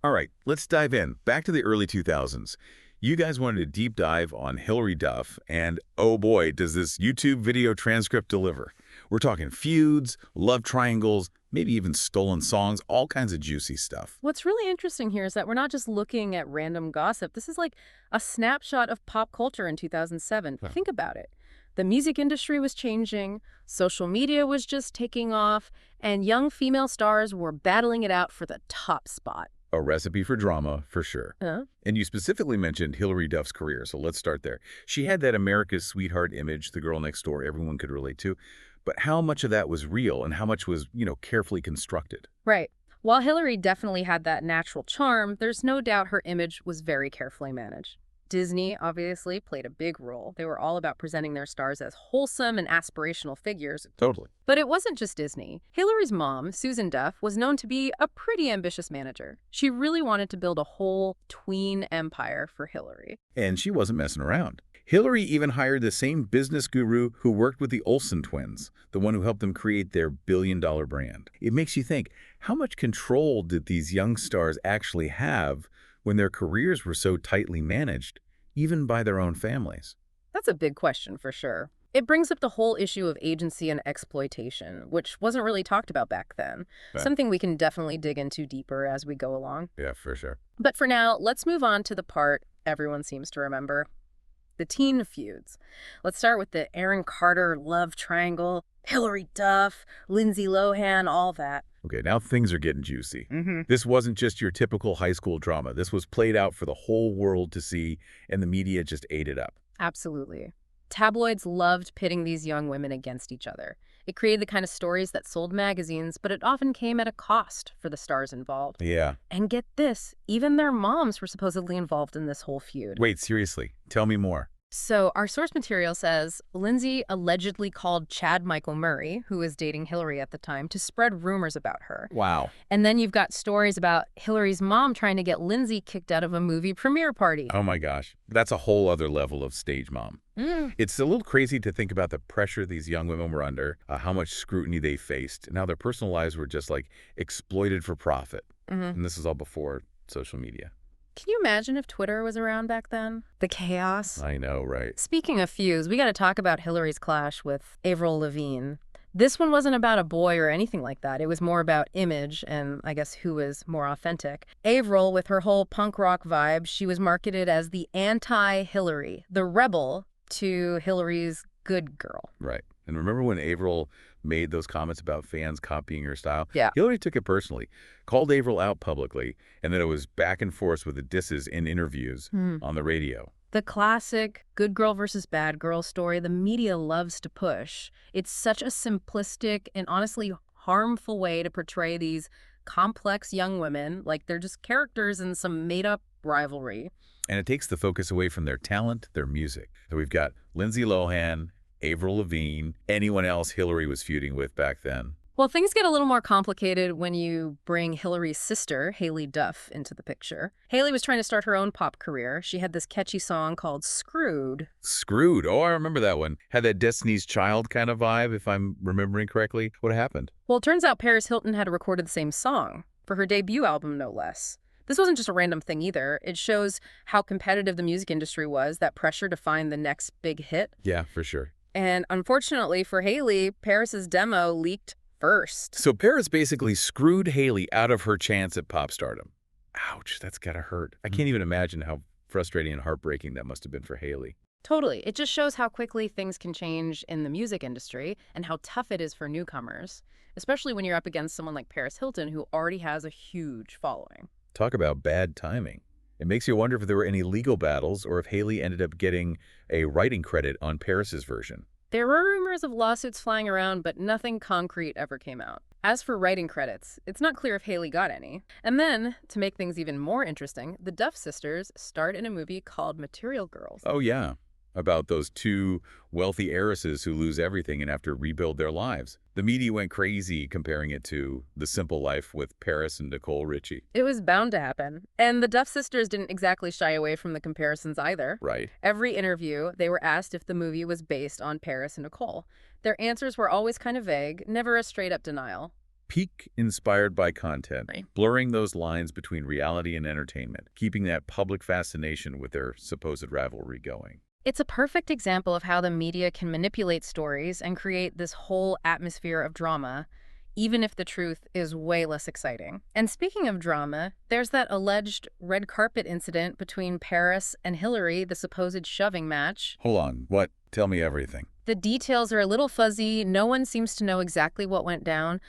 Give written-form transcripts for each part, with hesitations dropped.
All right, let's dive in. Back to the early 2000s. You guys wanted a deep dive on Hilary Duff, and oh boy, does this YouTube video transcript deliver. We're talking feuds, love triangles, maybe even stolen songs, all kinds of juicy stuff. What's really interesting here is that we're not just looking at random gossip. This is like a snapshot of pop culture in 2007. Huh. Think about it. The music industry was changing, social media was just taking off, and young female stars were battling it out for the top spot. A recipe for drama, for sure. Huh? And you specifically mentioned Hilary Duff's career, so let's start there. She had that America's sweetheart image, the girl next door everyone could relate to. But how much of that was real and how much was, carefully constructed? Right. While Hillary definitely had that natural charm, there's no doubt her image was very carefully managed. Disney obviously played a big role. They were all about presenting their stars as wholesome and aspirational figures. Totally. But it wasn't just Disney. Hillary's mom, Susan Duff, was known to be a pretty ambitious manager. She really wanted to build a whole tween empire for Hillary. And she wasn't messing around. Hillary even hired the same business guru who worked with the Olsen twins, the one who helped them create their billion-dollar brand. It makes you think, how much control did these young stars actually have when their careers were so tightly managed, even by their own families? That's a big question for sure. It brings up the whole issue of agency and exploitation, which wasn't really talked about back then. Right. Something we can definitely dig into deeper as we go along. Yeah, for sure. But for now, let's move on to the part everyone seems to remember. The teen feuds. Let's start with the Aaron Carter love triangle, Hilary Duff, Lindsay Lohan, all that. Okay, now things are getting juicy. Mm-hmm. This wasn't just your typical high school drama. This was played out for the whole world to see, and the media just ate it up. Absolutely. Tabloids loved pitting these young women against each other. It created the kind of stories that sold magazines, but it often came at a cost for the stars involved. Yeah. And get this, even their moms were supposedly involved in this whole feud. Wait, seriously, tell me more. So our source material says Lindsay allegedly called Chad Michael Murray, who was dating Hillary at the time, to spread rumors about her. Wow. And then you've got stories about Hillary's mom trying to get Lindsay kicked out of a movie premiere party. Oh my gosh, that's a whole other level of stage mom. It's a little crazy to think about the pressure these young women were under, how much scrutiny they faced, and how their personal lives were just like exploited for profit. And this is all before social media. Can you imagine if Twitter was around back then? The chaos. I know, right? Speaking of feuds, we got to talk about Hillary's clash with Avril Lavigne. This one wasn't about a boy or anything like that. It was more about image and, I guess, who was more authentic. Avril, with her whole punk rock vibe, she was marketed as the anti-Hillary, the rebel to Hillary's good girl. Right. And remember when Avril made those comments about fans copying her style? Yeah. Hillary took it personally, called Avril out publicly, and then it was back and forth with the disses in interviews on the radio. The classic good girl versus bad girl story the media loves to push. It's such a simplistic and honestly harmful way to portray these complex young women like they're just characters in some made-up rivalry. And it takes the focus away from their talent, their music. So we've got Lindsay Lohan, Avril Lavigne, anyone else Hillary was feuding with back then. Well, things get a little more complicated when you bring Hillary's sister, Hilary Duff, into the picture. Haley was trying to start her own pop career. She had this catchy song called Screwed. Screwed. Oh, I remember that one. Had that Destiny's Child kind of vibe, if I'm remembering correctly. What happened? Well, it turns out Paris Hilton had recorded the same song for her debut album, no less. This wasn't just a random thing either. It shows how competitive the music industry was, that pressure to find the next big hit. Yeah, for sure. And unfortunately for Haley, Paris's demo leaked first. So Paris basically screwed Haley out of her chance at pop stardom. Ouch, that's gotta hurt. I can't even imagine how frustrating and heartbreaking that must have been for Haley. Totally. It just shows how quickly things can change in the music industry and how tough it is for newcomers, especially when you're up against someone like Paris Hilton, who already has a huge following. Talk about bad timing. It makes you wonder if there were any legal battles or if Haley ended up getting a writing credit on Paris's version. There were rumors of lawsuits flying around, but nothing concrete ever came out. As for writing credits, it's not clear if Haley got any. And then, to make things even more interesting, the Duff sisters starred in a movie called Material Girls. Oh, yeah. About those two wealthy heiresses who lose everything and have to rebuild their lives. The media went crazy comparing it to The Simple Life with Paris and Nicole Richie. It was bound to happen. And the Duff sisters didn't exactly shy away from the comparisons either. Right. Every interview, they were asked if the movie was based on Paris and Nicole. Their answers were always kind of vague, never a straight-up denial. Peak inspired by content, Right. blurring those lines between reality and entertainment, keeping that public fascination with their supposed rivalry going. It's a perfect example of how the media can manipulate stories and create this whole atmosphere of drama, even if the truth is way less exciting. And speaking of drama, there's that alleged red carpet incident between Paris and Hilary, the supposed shoving match. Hold on, what? Tell me everything. The details are a little fuzzy. No one seems to know exactly what went down,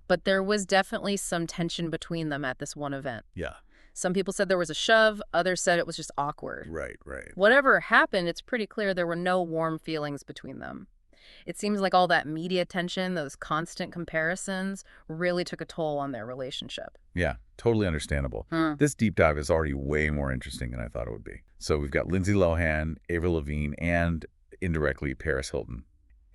but there was definitely some tension between them at this one event. Yeah, Some people said there was a shove, others said it was just awkward. right, right. Whatever happened, it's pretty clear there were no warm feelings between them. It seems like all that media attention, those constant comparisons, really took a toll on their relationship. Yeah, totally understandable. This deep dive is already way more interesting than I thought it would be. So we've got Lindsay Lohan, Avril Lavigne, and indirectly Paris Hilton.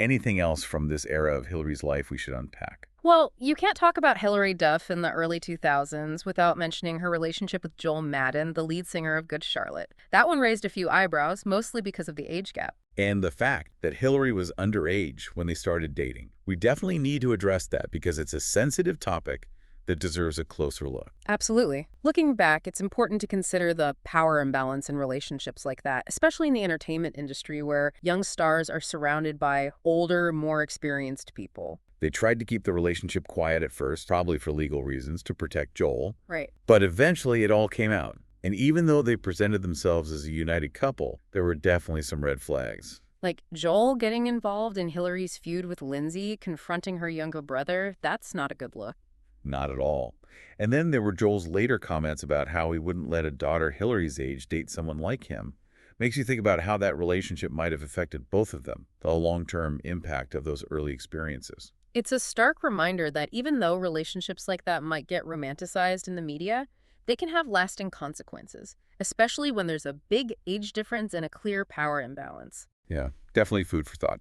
Anything else from this era of Hilary's life we should unpack? Well, you can't talk about Hilary Duff in the early 2000s without mentioning her relationship with Joel Madden, the lead singer of Good Charlotte. That one raised a few eyebrows, mostly because of the age gap. And the fact that Hilary was underage when they started dating. We definitely need to address that because it's a sensitive topic that deserves a closer look. Absolutely. Looking back, it's important to consider the power imbalance in relationships like that, especially in the entertainment industry where young stars are surrounded by older, more experienced people. They tried to keep the relationship quiet at first, probably for legal reasons, to protect Joel. Right. But eventually it all came out. And even though they presented themselves as a united couple, there were definitely some red flags. Like Joel getting involved in Hilary's feud with Lindsay, confronting her younger brother, that's not a good look. Not at all. And then there were Joel's later comments about how he wouldn't let a daughter Hilary's age date someone like him. Makes you think about how that relationship might have affected both of them, the long-term impact of those early experiences. It's a stark reminder that even though relationships like that might get romanticized in the media, they can have lasting consequences, especially when there's a big age difference and a clear power imbalance. Yeah, definitely food for thought.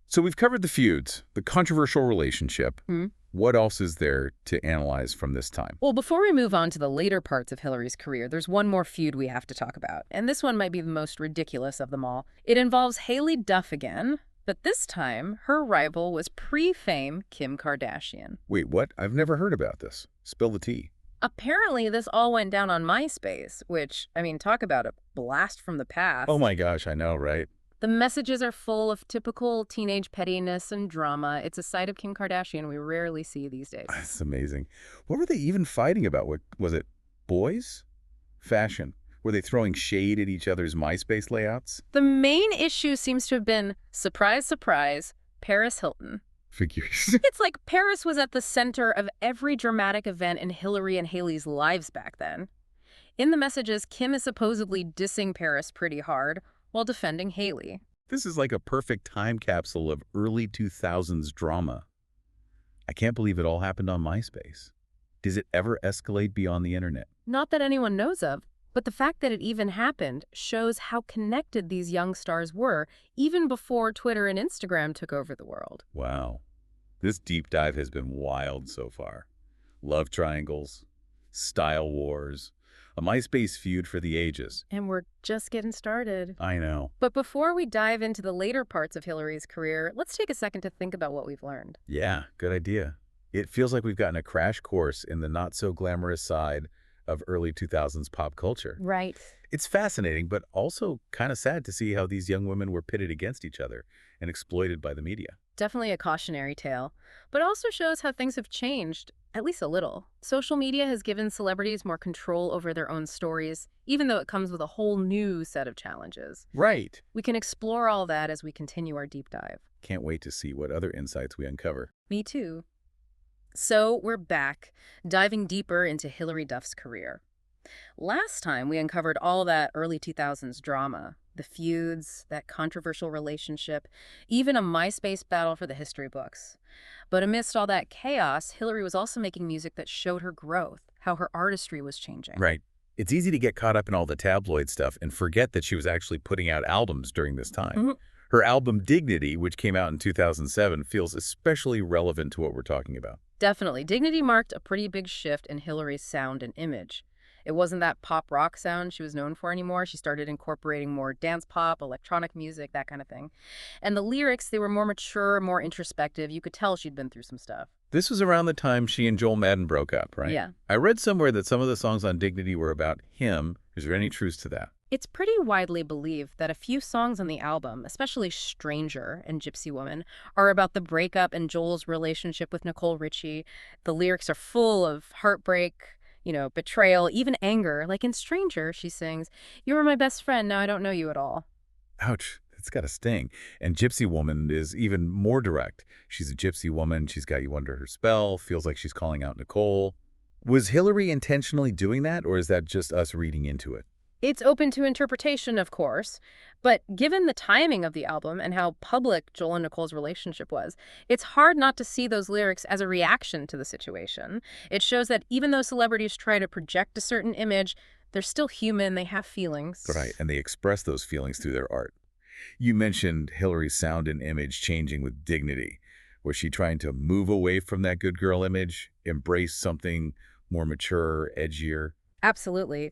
So we've covered the feuds, the controversial relationship. What else is there to analyze from this time? Well, before we move on to the later parts of Hilary's career, there's one more feud we have to talk about, and this one might be the most ridiculous of them all. It involves Hilary Duff again, but this time her rival was pre-fame Kim Kardashian. Wait, what? I've never heard about this. Spill the tea. Apparently, this all went down on MySpace, which, I mean, talk about a blast from the past. Oh my gosh, I know, right? The messages are full of typical teenage pettiness and drama. It's a side of Kim Kardashian we rarely see these days. That's amazing. What were they even fighting about? What was it? Boys? Fashion? Were they throwing shade at each other's MySpace layouts? The main issue seems to have been, surprise, surprise, Paris Hilton. Figures. It's like Paris was at the center of every dramatic event in Hilary and Haley's lives back then. In the messages, Kim is supposedly dissing Paris pretty hard while defending Haley. This is like a perfect time capsule of early 2000s drama. I can't believe it all happened on MySpace. Does it ever escalate beyond the internet? Not that anyone knows of, but the fact that it even happened shows how connected these young stars were even before Twitter and Instagram took over the world. Wow. This deep dive has been wild so far. Love triangles, style wars, a MySpace feud for the ages. And we're just getting started. I know. But before we dive into the later parts of Hilary's career, let's take a second to think about what we've learned. Yeah, good idea. It feels like we've gotten a crash course in the not-so-glamorous side of early 2000s pop culture. Right. It's fascinating, but also kind of sad to see how these young women were pitted against each other and exploited by the media. Definitely a cautionary tale, but also shows how things have changed, at least a little. Social media has given celebrities more control over their own stories, even though it comes with a whole new set of challenges. Right. We can explore all that as we continue our deep dive. Can't wait to see what other insights we uncover. Me too. So we're back, diving deeper into Hilary Duff's career. Last time, we uncovered all that early 2000s drama, the feuds, that controversial relationship, even a MySpace battle for the history books. But amidst all that chaos, Hilary was also making music that showed her growth, how her artistry was changing. Right. It's easy to get caught up in all the tabloid stuff and forget that she was actually putting out albums during this time. Her album Dignity, which came out in 2007, feels especially relevant to what we're talking about. Definitely. Dignity marked a pretty big shift in Hilary's sound and image. It wasn't that pop rock sound she was known for anymore. She started incorporating more dance pop, electronic music, that kind of thing. And the lyrics, they were more mature, more introspective. You could tell she'd been through some stuff. This was around the time she and Joel Madden broke up, right? Yeah. I read somewhere that some of the songs on Dignity were about him. Is there any truth to that? It's pretty widely believed that a few songs on the album, especially Stranger and Gypsy Woman, are about the breakup and Joel's relationship with Nicole Richie. The lyrics are full of heartbreak, betrayal, even anger. Like in Stranger, she sings, "You were my best friend, now I don't know you at all." Ouch. It's got a sting. And Gypsy Woman is even more direct. She's a gypsy woman. She's got you under her spell. Feels like she's calling out Nicole. Was Hillary intentionally doing that, or is that just us reading into it? It's open to interpretation, of course, but given the timing of the album and how public Joel and Nicole's relationship was, it's hard not to see those lyrics as a reaction to the situation. It shows that even though celebrities try to project a certain image, they're still human, they have feelings. Right, and they express those feelings through their art. You mentioned Hillary's sound and image changing with Dignity. Was she trying to move away from that good girl image, embrace something more mature, edgier? Absolutely.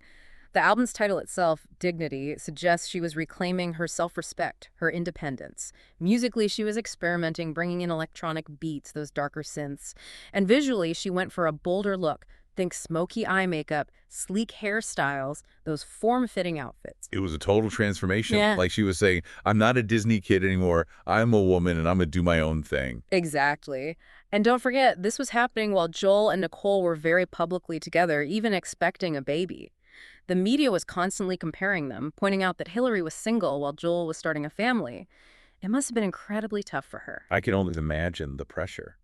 The album's title itself, Dignity, suggests she was reclaiming her self-respect, her independence. Musically, she was experimenting, bringing in electronic beats, those darker synths. And visually, she went for a bolder look. Think smoky eye makeup, sleek hairstyles, those form-fitting outfits. It was a total transformation. Yeah. Like she was saying, I'm not a Disney kid anymore. I'm a woman and I'm going to do my own thing. Exactly. And don't forget, this was happening while Joel and Nicole were very publicly together, even expecting a baby. The media was constantly comparing them, pointing out that Hillary was single while Joel was starting a family. It must have been incredibly tough for her. I can only imagine the pressure.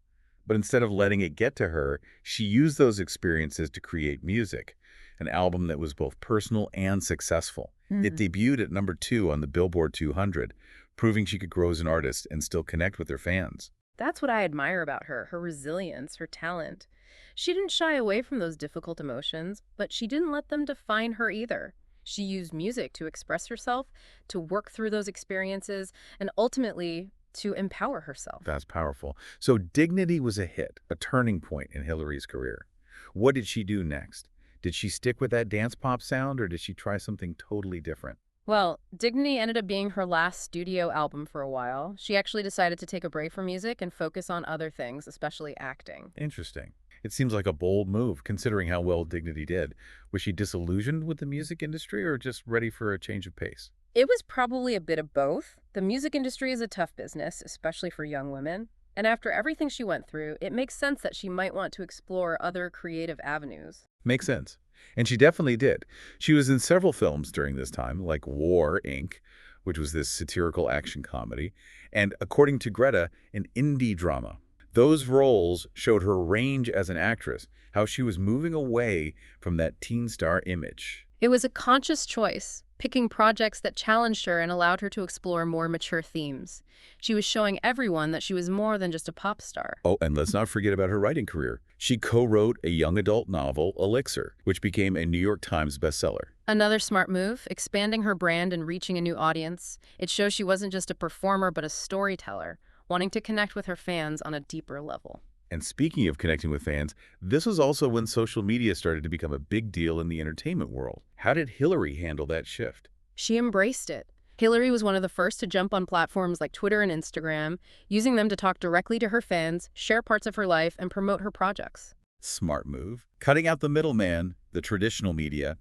But instead of letting it get to her, she used those experiences to create music, an album that was both personal and successful. It debuted at #2 on the Billboard 200, proving she could grow as an artist and still connect with her fans. That's what I admire about her resilience, her talent. She didn't shy away from those difficult emotions, but she didn't let them define her either. She used music to express herself, to work through those experiences, and ultimately to empower herself. That's powerful. So Dignity was a hit, a turning point in Hillary's career. What did she do next? Did she stick with that dance pop sound, or did she try something totally different? Well, Dignity ended up being her last studio album for a while. She actually decided to take a break from music and focus on other things, especially acting. Interesting. It seems like a bold move, considering how well Dignity did. Was she disillusioned with the music industry or just ready for a change of pace? It was probably a bit of both. The music industry is a tough business, especially for young women. And after everything she went through, it makes sense that she might want to explore other creative avenues. Makes sense. And she definitely did. She was in several films during this time, like War, Inc., which was this satirical action comedy, and according to Greta, an indie drama. Those roles showed her range as an actress, how she was moving away from that teen star image. It was a conscious choice, picking projects that challenged her and allowed her to explore more mature themes. She was showing everyone that she was more than just a pop star. Oh, and let's not forget about her writing career. She co-wrote a young adult novel, Elixir, which became a New York Times bestseller. Another smart move, expanding her brand and reaching a new audience. It shows she wasn't just a performer but a storyteller, wanting to connect with her fans on a deeper level. And speaking of connecting with fans, this was also when social media started to become a big deal in the entertainment world. How did Hillary handle that shift? She embraced it. Hillary was one of the first to jump on platforms like Twitter and Instagram, using them to talk directly to her fans, share parts of her life, and promote her projects. Smart move. Cutting out the middleman, the traditional media,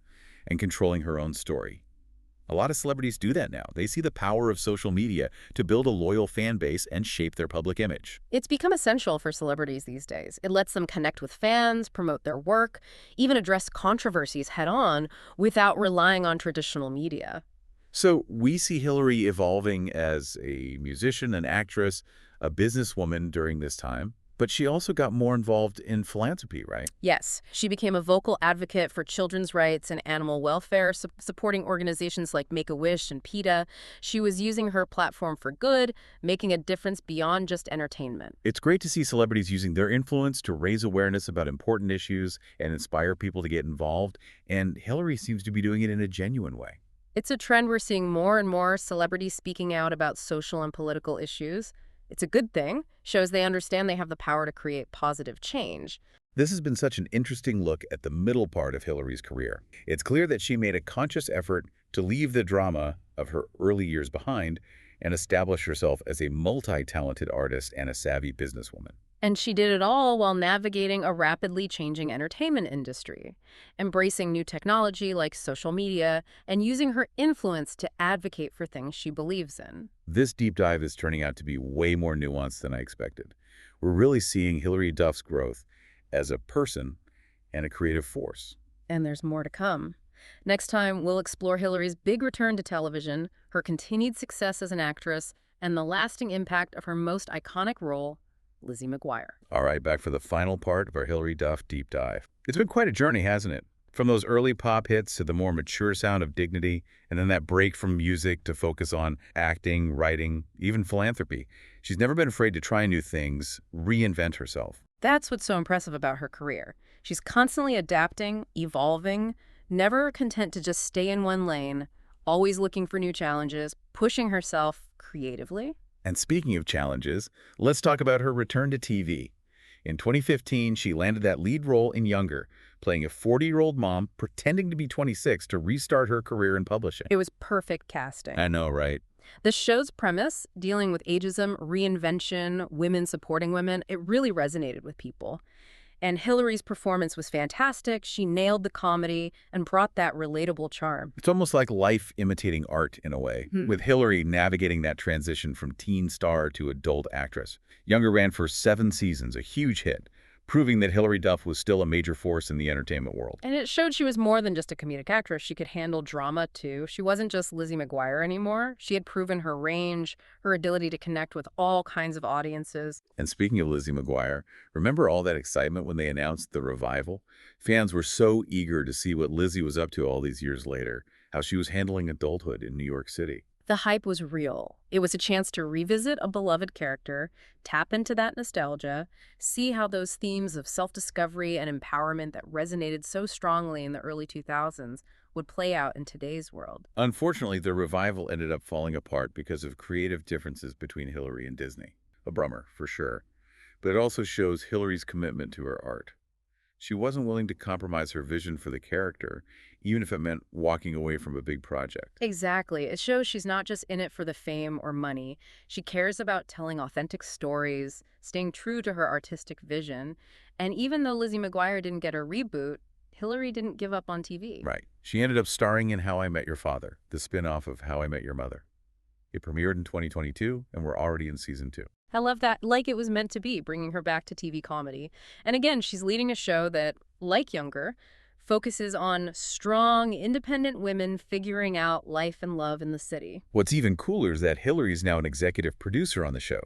and controlling her own story. A lot of celebrities do that now. They see the power of social media to build a loyal fan base and shape their public image. It's become essential for celebrities these days. It lets them connect with fans, promote their work, even address controversies head-on without relying on traditional media. So we see Hillary evolving as a musician, an actress, a businesswoman during this time. But she also got more involved in philanthropy, right? Yes, she became a vocal advocate for children's rights and animal welfare, supporting organizations like Make-A-Wish and PETA. She was using her platform for good, making a difference beyond just entertainment. It's great to see celebrities using their influence to raise awareness about important issues and inspire people to get involved, and Hillary seems to be doing it in a genuine way. It's a trend we're seeing more and more celebrities speaking out about social and political issues. It's a good thing, shows they understand they have the power to create positive change. This has been such an interesting look at the middle part of Hilary's career. It's clear that she made a conscious effort to leave the drama of her early years behind and establish herself as a multi-talented artist and a savvy businesswoman. And she did it all while navigating a rapidly changing entertainment industry, embracing new technology like social media, and using her influence to advocate for things she believes in. This deep dive is turning out to be way more nuanced than I expected. We're really seeing Hilary Duff's growth as a person and a creative force. And there's more to come. Next time, we'll explore Hilary's big return to television, her continued success as an actress, and the lasting impact of her most iconic role, Lizzie McGuire. All right, back for the final part of our Hilary Duff deep dive. It's been quite a journey, hasn't it? From those early pop hits to the more mature sound of Dignity, and then that break from music to focus on acting, writing, even philanthropy. She's never been afraid to try new things, reinvent herself. That's what's so impressive about her career. She's constantly adapting, evolving, never content to just stay in one lane, always looking for new challenges, pushing herself creatively. And speaking of challenges, let's talk about her return to TV. In 2015, she landed that lead role in Younger, playing a 40-year-old mom pretending to be 26 to restart her career in publishing. It was perfect casting. I know, right? The show's premise, dealing with ageism, reinvention, women supporting women, it really resonated with people. And Hilary's performance was fantastic. She nailed the comedy and brought that relatable charm. It's almost like life imitating art in a way, with Hilary navigating that transition from teen star to adult actress. Younger ran for 7 seasons, a huge hit, proving that Hilary Duff was still a major force in the entertainment world. And it showed she was more than just a comedic actress. She could handle drama, too. She wasn't just Lizzie McGuire anymore. She had proven her range, her ability to connect with all kinds of audiences. And speaking of Lizzie McGuire, remember all that excitement when they announced the revival? Fans were so eager to see what Lizzie was up to all these years later, how she was handling adulthood in New York City. The hype was real. It was a chance to revisit a beloved character, tap into that nostalgia, see how those themes of self-discovery and empowerment that resonated so strongly in the early 2000s would play out in today's world. Unfortunately, the revival ended up falling apart because of creative differences between Hilary and Disney. A bummer, for sure. But it also shows Hilary's commitment to her art. She wasn't willing to compromise her vision for the character, even if it meant walking away from a big project. Exactly. It shows she's not just in it for the fame or money. She cares about telling authentic stories, staying true to her artistic vision. And even though Lizzie McGuire didn't get her reboot, Hilary didn't give up on TV. Right. She ended up starring in How I Met Your Father, the spin-off of How I Met Your Mother. It premiered in 2022, and we're already in season 2. I love that, like it was meant to be, bringing her back to TV comedy. And again, she's leading a show that, like Younger, focuses on strong, independent women figuring out life and love in the city. What's even cooler is that Hilary is now an executive producer on the show,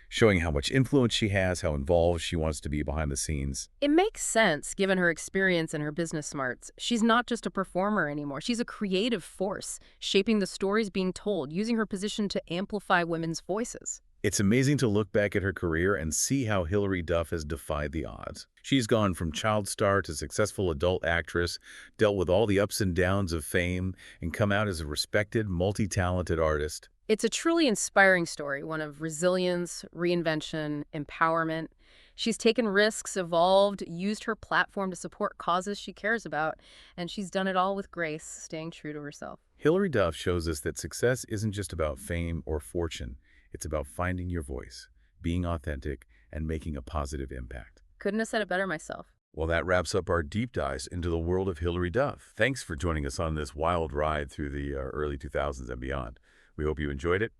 showing how much influence she has, how involved she wants to be behind the scenes. It makes sense, given her experience and her business smarts. She's not just a performer anymore. She's a creative force, shaping the stories being told, using her position to amplify women's voices. It's amazing to look back at her career and see how Hilary Duff has defied the odds. She's gone from child star to successful adult actress, dealt with all the ups and downs of fame, and come out as a respected, multi-talented artist. It's a truly inspiring story, one of resilience, reinvention, empowerment. She's taken risks, evolved, used her platform to support causes she cares about, and she's done it all with grace, staying true to herself. Hilary Duff shows us that success isn't just about fame or fortune. It's about finding your voice, being authentic, and making a positive impact. Couldn't have said it better myself. Well, that wraps up our deep dives into the world of Hilary Duff. Thanks for joining us on this wild ride through the early 2000s and beyond. We hope you enjoyed it.